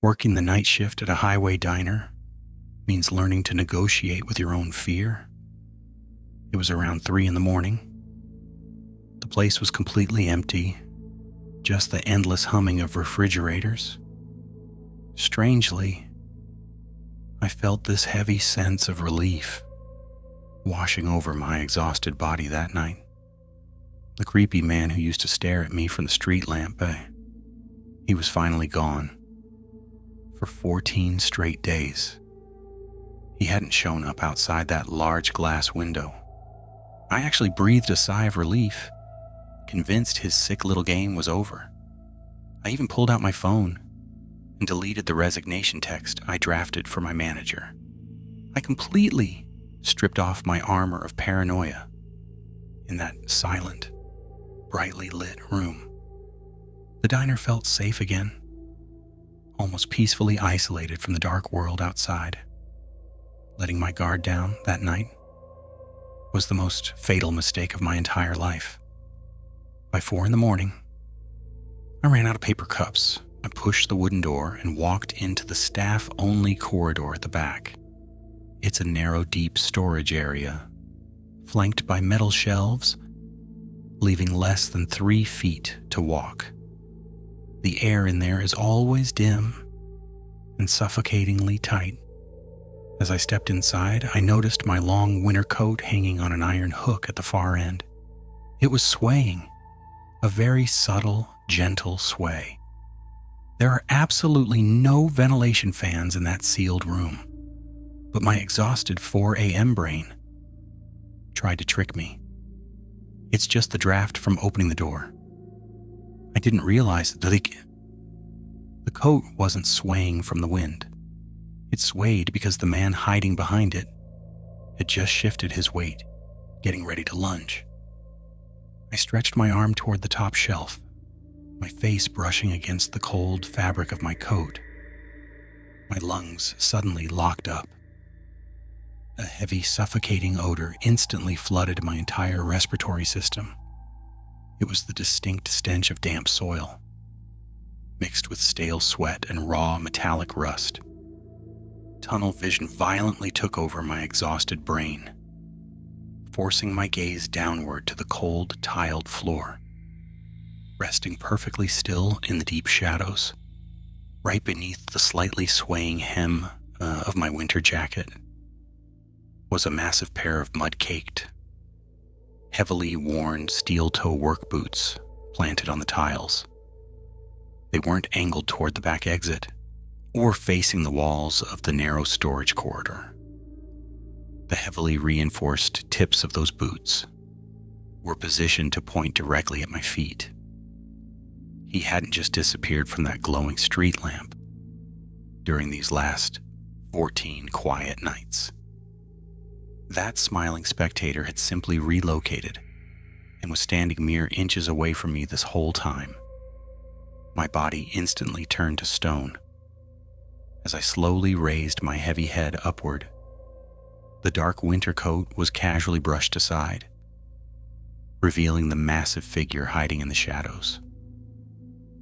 Working the night shift at a highway diner means learning to negotiate with your own fear. It was around 3 a.m. The place was completely empty, just the endless humming of refrigerators. Strangely, I felt this heavy sense of relief washing over my exhausted body that night. The creepy man who used to stare at me from the street lamp, he was finally gone. For 14 straight days, he hadn't shown up outside that large glass window. I actually breathed a sigh of relief, convinced his sick little game was over. I even pulled out my phone and deleted the resignation text I drafted for my manager. I completely stripped off my armor of paranoia in that silent, brightly lit room. The diner felt safe again, almost peacefully isolated from the dark world outside. Letting my guard down that night was the most fatal mistake of my entire life. By 4 a.m, I ran out of paper cups. I pushed the wooden door and walked into the staff-only corridor at the back. It's a narrow, deep storage area, flanked by metal shelves, leaving less than 3 feet to walk. The air in there is always dim and suffocatingly tight. As I stepped inside, I noticed my long winter coat hanging on an iron hook at the far end. It was swaying, a very subtle, gentle sway. There are absolutely no ventilation fans in that sealed room, but my exhausted 4 a.m. brain tried to trick me. It's just the draft from opening the door. I didn't realize that the coat wasn't swaying from the wind. It swayed because the man hiding behind it had just shifted his weight, getting ready to lunge. I stretched my arm toward the top shelf, my face brushing against the cold fabric of my coat. My lungs suddenly locked up. A heavy, suffocating odor instantly flooded my entire respiratory system. It was the distinct stench of damp soil, mixed with stale sweat and raw metallic rust. Tunnel vision violently took over my exhausted brain, forcing my gaze downward to the cold, tiled floor. Resting perfectly still in the deep shadows, right beneath the slightly swaying hem of my winter jacket, was a massive pair of mud-caked, heavily worn steel-toe work boots planted on the tiles. They weren't angled toward the back exit or facing the walls of the narrow storage corridor. The heavily reinforced tips of those boots were positioned to point directly at my feet. He hadn't just disappeared from that glowing street lamp during these last 14 quiet nights. That smiling spectator had simply relocated and was standing mere inches away from me this whole time. My body instantly turned to stone as I slowly raised my heavy head upward. The dark winter coat was casually brushed aside, revealing the massive figure hiding in the shadows.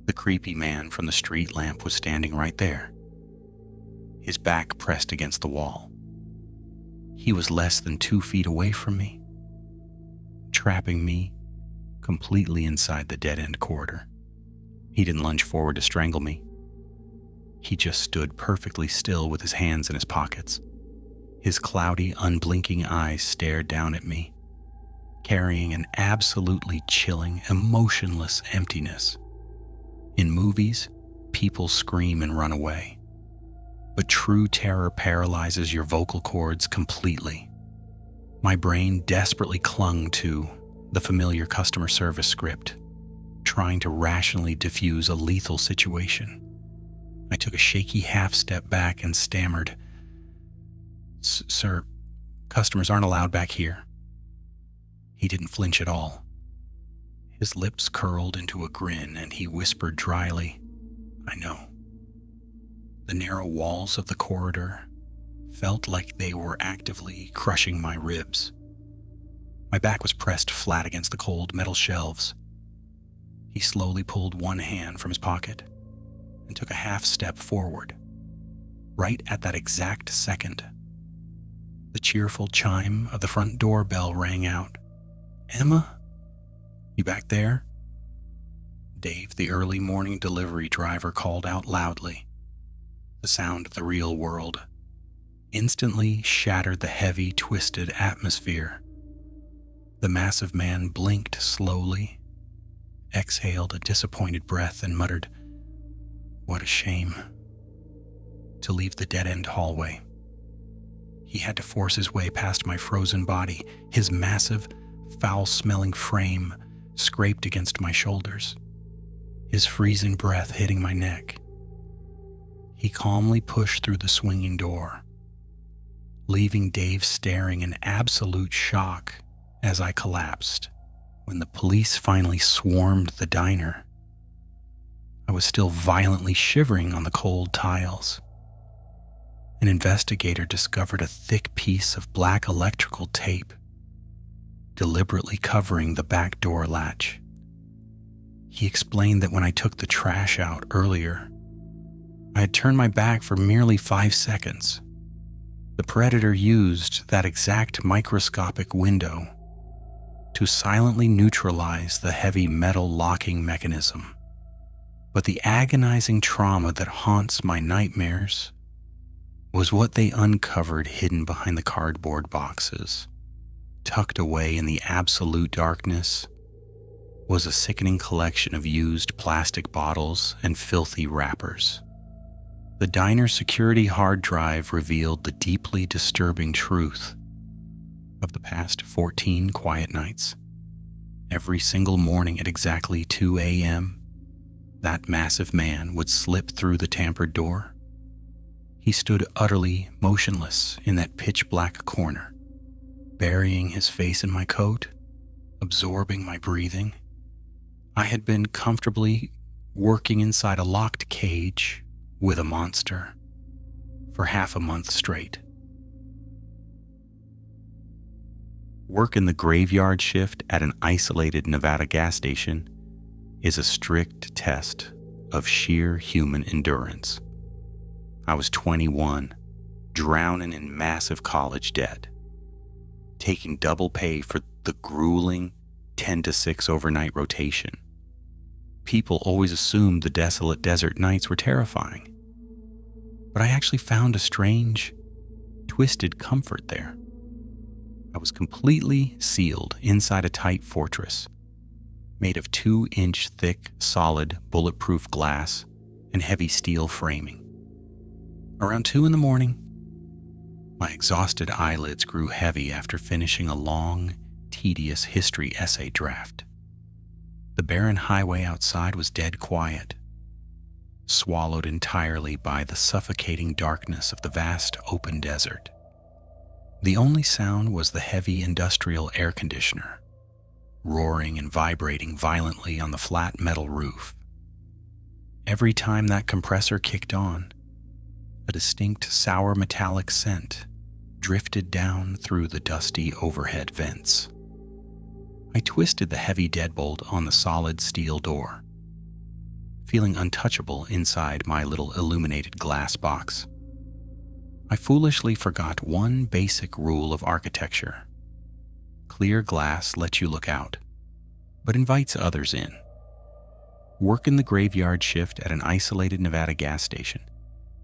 The creepy man from the street lamp was standing right there, his back pressed against the wall. He was less than 2 feet away from me, trapping me completely inside the dead-end corridor. He didn't lunge forward to strangle me. He just stood perfectly still with his hands in his pockets. His cloudy, unblinking eyes stared down at me, carrying an absolutely chilling, emotionless emptiness. In movies, people scream and run away, but true terror paralyzes your vocal cords completely. My brain desperately clung to the familiar customer service script, trying to rationally diffuse a lethal situation. I took a shaky half-step back and stammered, "Sir, customers aren't allowed back here." He didn't flinch at all. His lips curled into a grin and he whispered dryly, "I know." The narrow walls of the corridor felt like they were actively crushing my ribs. My back was pressed flat against the cold metal shelves. He slowly pulled one hand from his pocket and took a half step forward. Right at that exact second, the cheerful chime of the front doorbell rang out. "Emma? You back there?" Dave, the early morning delivery driver, called out loudly. The sound of the real world instantly shattered the heavy, twisted atmosphere. The massive man blinked slowly, exhaled a disappointed breath, and muttered, "What a shame," to leave the dead-end hallway. He had to force his way past my frozen body, his massive, foul-smelling frame scraped against my shoulders, his freezing breath hitting my neck. He calmly pushed through the swinging door, leaving Dave staring in absolute shock as I collapsed. When the police finally swarmed the diner, I was still violently shivering on the cold tiles. An investigator discovered a thick piece of black electrical tape deliberately covering the back door latch. He explained that when I took the trash out earlier, I had turned my back for merely 5 seconds. The predator used that exact microscopic window to silently neutralize the heavy metal locking mechanism. But the agonizing trauma that haunts my nightmares was what they uncovered hidden behind the cardboard boxes. Tucked away in the absolute darkness was a sickening collection of used plastic bottles and filthy wrappers. The diner's security hard drive revealed the deeply disturbing truth of the past 14 quiet nights. Every single morning at exactly 2 a.m., that massive man would slip through the tampered door. He stood utterly motionless in that pitch-black corner, burying his face in my coat, absorbing my breathing. I had been comfortably working inside a locked cage with a monster for half a month straight. Work in the graveyard shift at an isolated Nevada gas station is a strict test of sheer human endurance. I was 21, drowning in massive college debt, taking double pay for the grueling 10 to 6 overnight rotation. People always assumed the desolate desert nights were terrifying, but I actually found a strange, twisted comfort there. I was completely sealed inside a tight fortress, made of 2-inch thick, solid, bulletproof glass and heavy steel framing. Around 2 in the morning, my exhausted eyelids grew heavy after finishing a long, tedious history essay draft. The barren highway outside was dead quiet, swallowed entirely by the suffocating darkness of the vast open desert. The only sound was the heavy industrial air conditioner, roaring and vibrating violently on the flat metal roof. Every time that compressor kicked on, a distinct sour metallic scent drifted down through the dusty overhead vents. I twisted the heavy deadbolt on the solid steel door, feeling untouchable inside my little illuminated glass box. I foolishly forgot one basic rule of architecture. Clear glass lets you look out, but invites others in. Work in the graveyard shift at an isolated Nevada gas station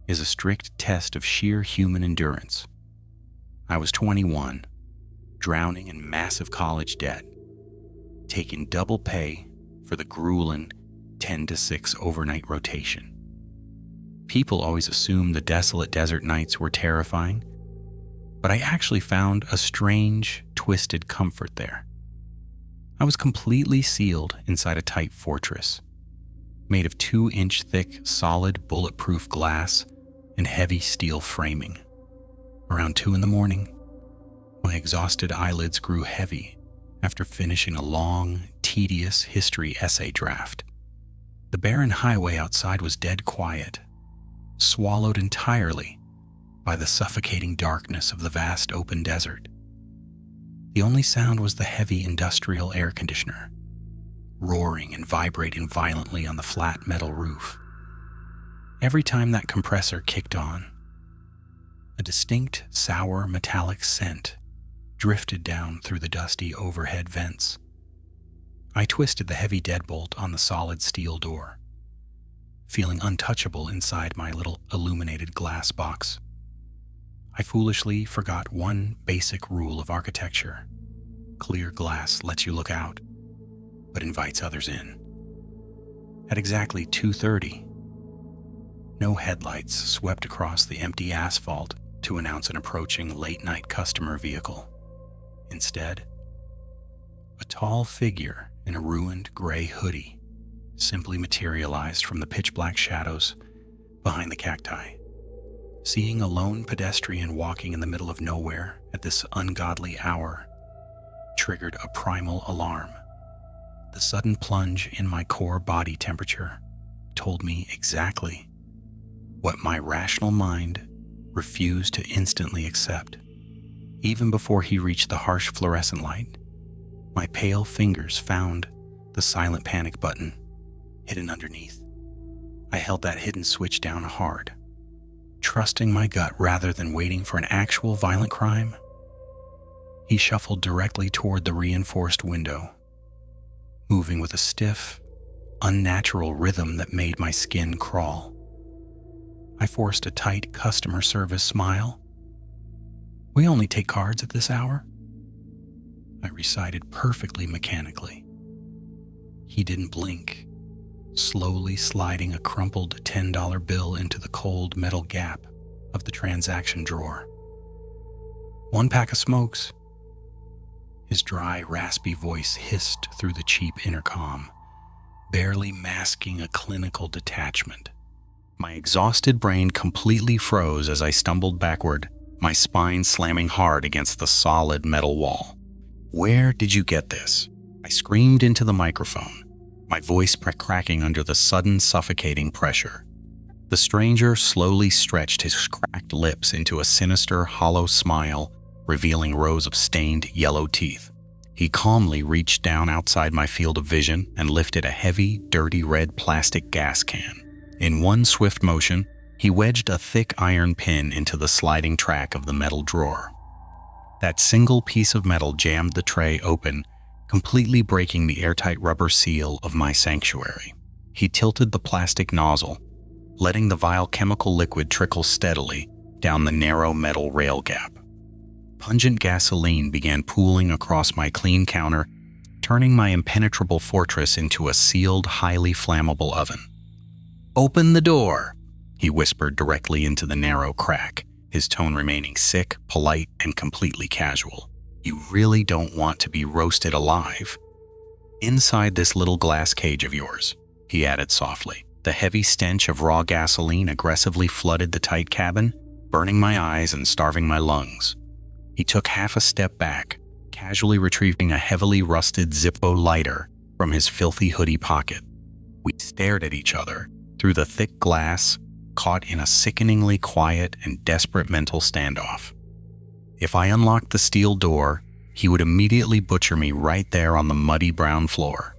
is a strict test of sheer human endurance. I was 21, drowning in massive college debt, taking double pay for the grueling 10 to 6 overnight rotation. People always assumed the desolate desert nights were terrifying, but I actually found a strange, twisted comfort there. I was completely sealed inside a tight fortress, made of 2-inch thick, solid, bulletproof glass and heavy steel framing. Around 2 in the morning, my exhausted eyelids grew heavy after finishing a long, tedious history essay draft. The barren highway outside was dead quiet, swallowed entirely by the suffocating darkness of the vast open desert. The only sound was the heavy industrial air conditioner, roaring and vibrating violently on the flat metal roof. Every time that compressor kicked on, a distinct, sour, metallic scent drifted down through the dusty overhead vents. I twisted the heavy deadbolt on the solid steel door, feeling untouchable inside my little illuminated glass box. I foolishly forgot one basic rule of architecture. Clear glass lets you look out, but invites others in. At exactly 2:30, no headlights swept across the empty asphalt to announce an approaching late-night customer vehicle. Instead, a tall figure in a ruined gray hoodie simply materialized from the pitch-black shadows behind the cacti. Seeing a lone pedestrian walking in the middle of nowhere at this ungodly hour triggered a primal alarm. The sudden plunge in my core body temperature told me exactly what my rational mind refused to instantly accept. Even before he reached the harsh fluorescent light, my pale fingers found the silent panic button hidden underneath. I held that hidden switch down hard, trusting my gut rather than waiting for an actual violent crime. He shuffled directly toward the reinforced window, moving with a stiff, unnatural rhythm that made my skin crawl. I forced a tight customer service smile. "We only take cards at this hour," I recited perfectly mechanically. He didn't blink, slowly sliding a crumpled $10 bill into the cold metal gap of the transaction drawer. "One pack of smokes." His dry, raspy voice hissed through the cheap intercom, barely masking a clinical detachment. My exhausted brain completely froze as I stumbled backward, my spine slamming hard against the solid metal wall. "Where did you get this?" I screamed into the microphone, my voice cracking under the sudden suffocating pressure. The stranger slowly stretched his cracked lips into a sinister, hollow smile, revealing rows of stained yellow teeth. He calmly reached down outside my field of vision and lifted a heavy, dirty red plastic gas can. In one swift motion, he wedged a thick iron pin into the sliding track of the metal drawer. That single piece of metal jammed the tray open, completely breaking the airtight rubber seal of my sanctuary. He tilted the plastic nozzle, letting the vile chemical liquid trickle steadily down the narrow metal rail gap. Pungent gasoline began pooling across my clean counter, turning my impenetrable fortress into a sealed, highly flammable oven. "Open the door," he whispered directly into the narrow crack, his tone remaining sick, polite, and completely casual. "You really don't want to be roasted alive." "Inside this little glass cage of yours," he added softly. The heavy stench of raw gasoline aggressively flooded the tight cabin, burning my eyes and starving my lungs. He took half a step back, casually retrieving a heavily rusted Zippo lighter from his filthy hoodie pocket. We stared at each other through the thick glass, caught in a sickeningly quiet and desperate mental standoff. If I unlocked the steel door, he would immediately butcher me right there on the muddy brown floor.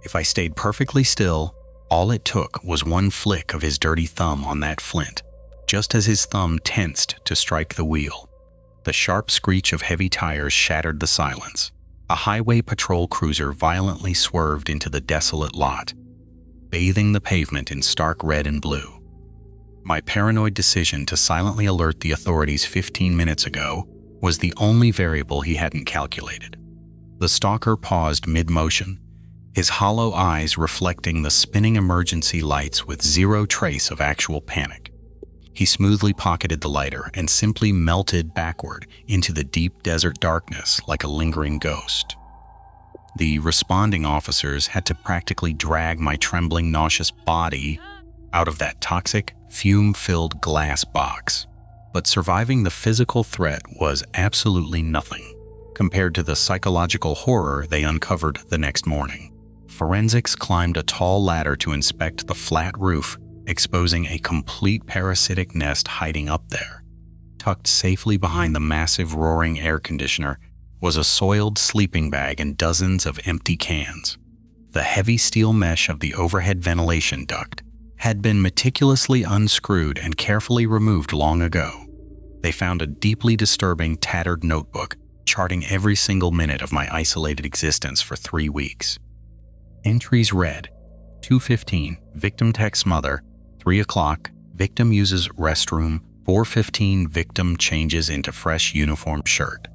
If I stayed perfectly still, all it took was one flick of his dirty thumb on that flint, just as his thumb tensed to strike the wheel. The sharp screech of heavy tires shattered the silence. A highway patrol cruiser violently swerved into the desolate lot, bathing the pavement in stark red and blue. My paranoid decision to silently alert the authorities 15 minutes ago was the only variable he hadn't calculated. The stalker paused mid-motion, his hollow eyes reflecting the spinning emergency lights with zero trace of actual panic. He smoothly pocketed the lighter and simply melted backward into the deep desert darkness like a lingering ghost. The responding officers had to practically drag my trembling, nauseous body out of that toxic, fume-filled glass box. But surviving the physical threat was absolutely nothing compared to the psychological horror they uncovered the next morning. Forensics climbed a tall ladder to inspect the flat roof, exposing a complete parasitic nest hiding up there. Tucked safely behind the massive roaring air conditioner was a soiled sleeping bag and dozens of empty cans. The heavy steel mesh of the overhead ventilation duct had been meticulously unscrewed and carefully removed long ago. They found a deeply disturbing, tattered notebook charting every single minute of my isolated existence for 3 weeks. Entries read, 2:15, victim texts mother, 3 o'clock, victim uses restroom, 4:15, victim changes into fresh uniform shirt.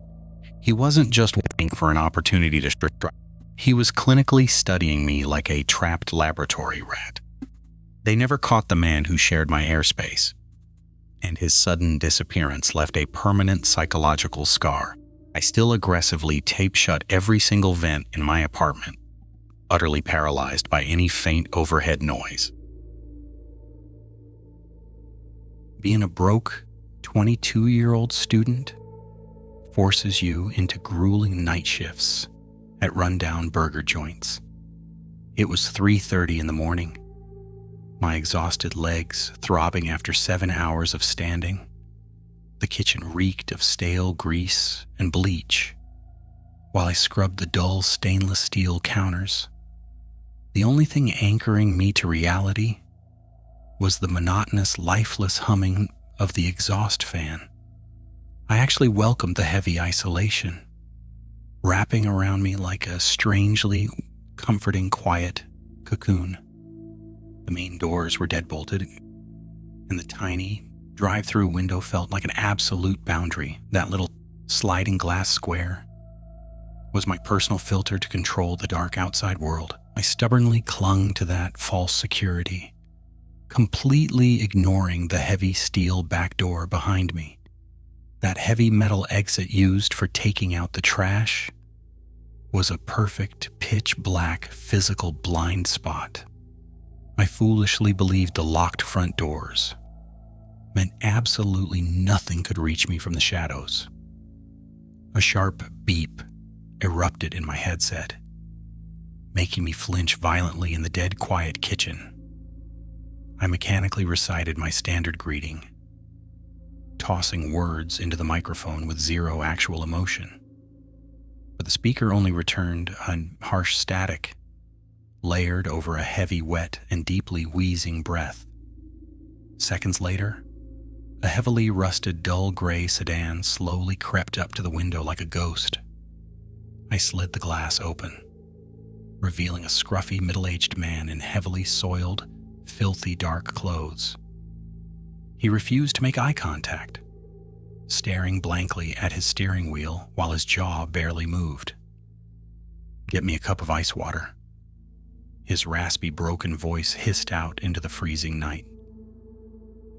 He wasn't just waiting for an opportunity to strike. He was clinically studying me like a trapped laboratory rat. They never caught the man who shared my airspace, and his sudden disappearance left a permanent psychological scar. I still aggressively tape shut every single vent in my apartment, utterly paralyzed by any faint overhead noise. Being a broke 22-year-old student forces you into grueling night shifts at rundown burger joints. It was 3:30 in the morning, my exhausted legs throbbing after 7 hours of standing. The kitchen reeked of stale grease and bleach, while I scrubbed the dull stainless steel counters. The only thing anchoring me to reality was the monotonous, lifeless humming of the exhaust fan. I actually welcomed the heavy isolation, wrapping around me like a strangely comforting, quiet cocoon. The main doors were deadbolted, and the tiny drive-thru window felt like an absolute boundary. That little sliding glass square was my personal filter to control the dark outside world. I stubbornly clung to that false security, completely ignoring the heavy steel back door behind me. That heavy metal exit used for taking out the trash was a perfect pitch-black physical blind spot. I foolishly believed the locked front doors meant absolutely nothing could reach me from the shadows. A sharp beep erupted in my headset, making me flinch violently in the dead quiet kitchen. I mechanically recited my standard greeting, tossing words into the microphone with zero actual emotion. But the speaker only returned a harsh static, layered over a heavy, wet, and deeply wheezing breath. Seconds later, a heavily rusted, dull gray sedan slowly crept up to the window like a ghost. I slid the glass open, revealing a scruffy, middle-aged man in heavily soiled, filthy dark clothes. He refused to make eye contact, staring blankly at his steering wheel while his jaw barely moved. "Get me a cup of ice water." His raspy, broken voice hissed out into the freezing night.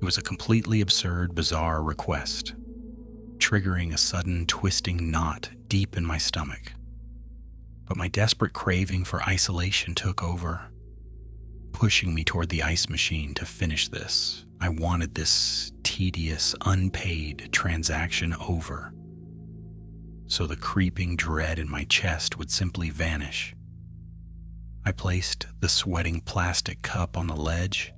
It was a completely absurd, bizarre request, triggering a sudden twisting knot deep in my stomach. But my desperate craving for isolation took over, pushing me toward the ice machine to finish this. I wanted this tedious, unpaid transaction over, so the creeping dread in my chest would simply vanish. I placed the sweating plastic cup on the ledge,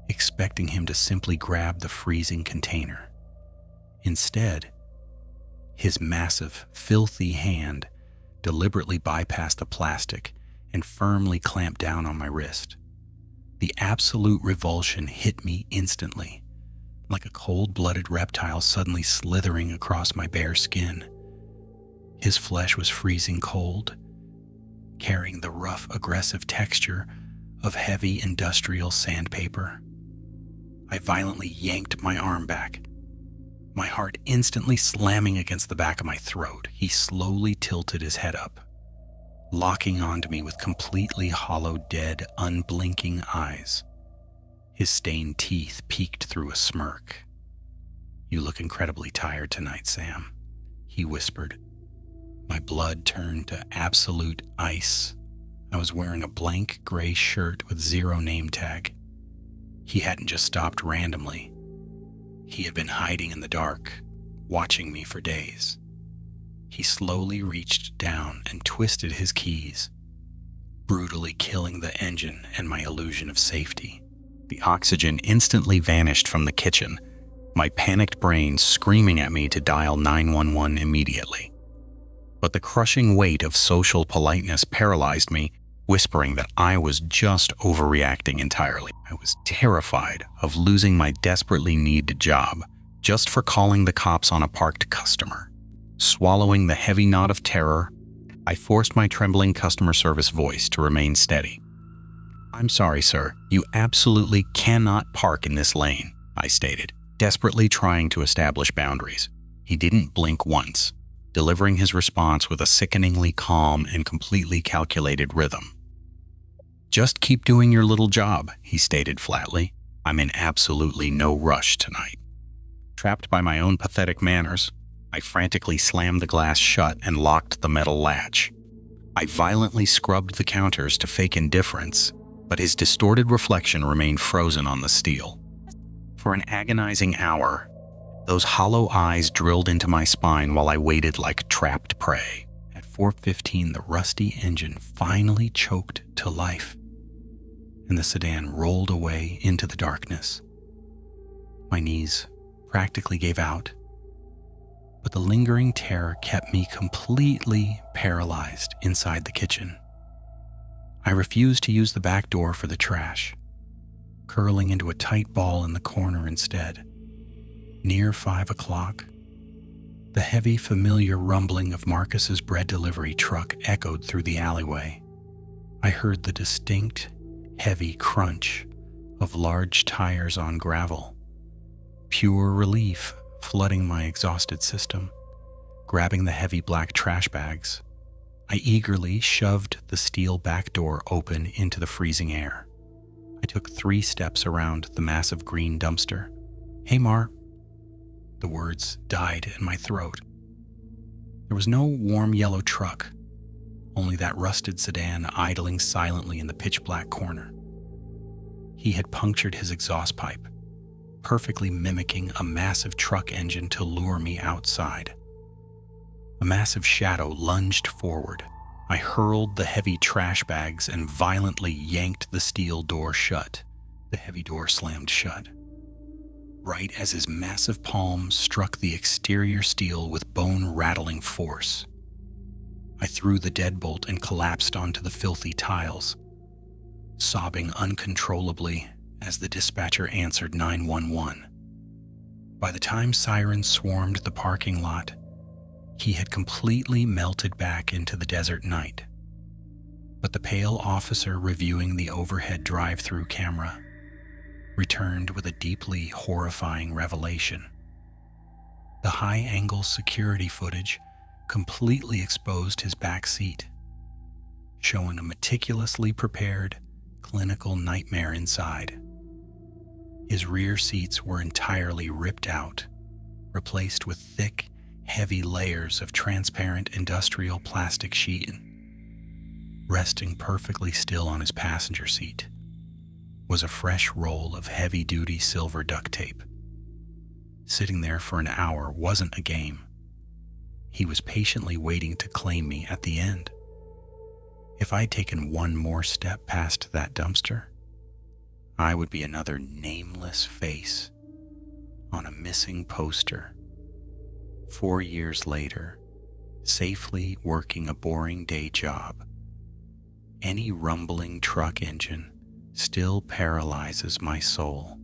expecting him to simply grab the freezing container. Instead, his massive, filthy hand deliberately bypassed the plastic and firmly clamped down on my wrist. The absolute revulsion hit me instantly, like a cold-blooded reptile suddenly slithering across my bare skin. His flesh was freezing cold, carrying the rough, aggressive texture of heavy industrial sandpaper. I violently yanked my arm back, my heart instantly slamming against the back of my throat. He slowly tilted his head up, locking onto me with completely hollow, dead, unblinking eyes. His stained teeth peeked through a smirk. "You look incredibly tired tonight, Sam," he whispered. My blood turned to absolute ice. I was wearing a blank gray shirt with zero name tag. He hadn't just stopped randomly. He had been hiding in the dark, watching me for days. He slowly reached down and twisted his keys, brutally killing the engine and my illusion of safety. The oxygen instantly vanished from the kitchen, my panicked brain screaming at me to dial 911 immediately. But the crushing weight of social politeness paralyzed me whispering that I was just overreacting entirely. I was terrified of losing my desperately needed job just for calling the cops on a parked customer. Swallowing the heavy knot of terror, I forced my trembling customer service voice to remain steady. "I'm sorry, sir. You absolutely cannot park in this lane," I stated, desperately trying to establish boundaries. He didn't blink once, delivering his response with a sickeningly calm and completely calculated rhythm. "Just keep doing your little job," he stated flatly. "I'm in absolutely no rush tonight." Trapped by my own pathetic manners, I frantically slammed the glass shut and locked the metal latch. I violently scrubbed the counters to fake indifference, but his distorted reflection remained frozen on the steel. For an agonizing hour, those hollow eyes drilled into my spine while I waited like trapped prey. At 4:15, the rusty engine finally choked to life, and the sedan rolled away into the darkness. My knees practically gave out, but the lingering terror kept me completely paralyzed inside the kitchen. I refused to use the back door for the trash, curling into a tight ball in the corner instead. Near 5 o'clock, the heavy, familiar rumbling of Marcus's bread delivery truck echoed through the alleyway. I heard the distinct, heavy crunch of large tires on gravel. Pure relief flooding my exhausted system. Grabbing the heavy black trash bags, I eagerly shoved the steel back door open into the freezing air. I took 3 steps around the massive green dumpster. "Hey, Mar." The words died in my throat. There was no warm yellow truck, only that rusted sedan idling silently in the pitch-black corner. He had punctured his exhaust pipe, perfectly mimicking a massive truck engine to lure me outside. A massive shadow lunged forward. I hurled the heavy trash bags and violently yanked the steel door shut. The heavy door slammed shut, right as his massive palm struck the exterior steel with bone-rattling force. I threw the deadbolt and collapsed onto the filthy tiles, sobbing uncontrollably as the dispatcher answered 911. By the time sirens swarmed the parking lot, he had completely melted back into the desert night. But the pale officer reviewing the overhead drive-thru camera returned with a deeply horrifying revelation. The high-angle security footage completely exposed his back seat, showing a meticulously prepared, clinical nightmare inside. His rear seats were entirely ripped out, replaced with thick, heavy layers of transparent industrial plastic sheeting. Resting perfectly still on his passenger seat was a fresh roll of heavy-duty silver duct tape. Sitting there for an hour wasn't a game. He was patiently waiting to claim me at the end. If I'd taken one more step past that dumpster, I would be another nameless face on a missing poster. 4 years later, safely working a boring day job, any rumbling truck engine still paralyzes my soul.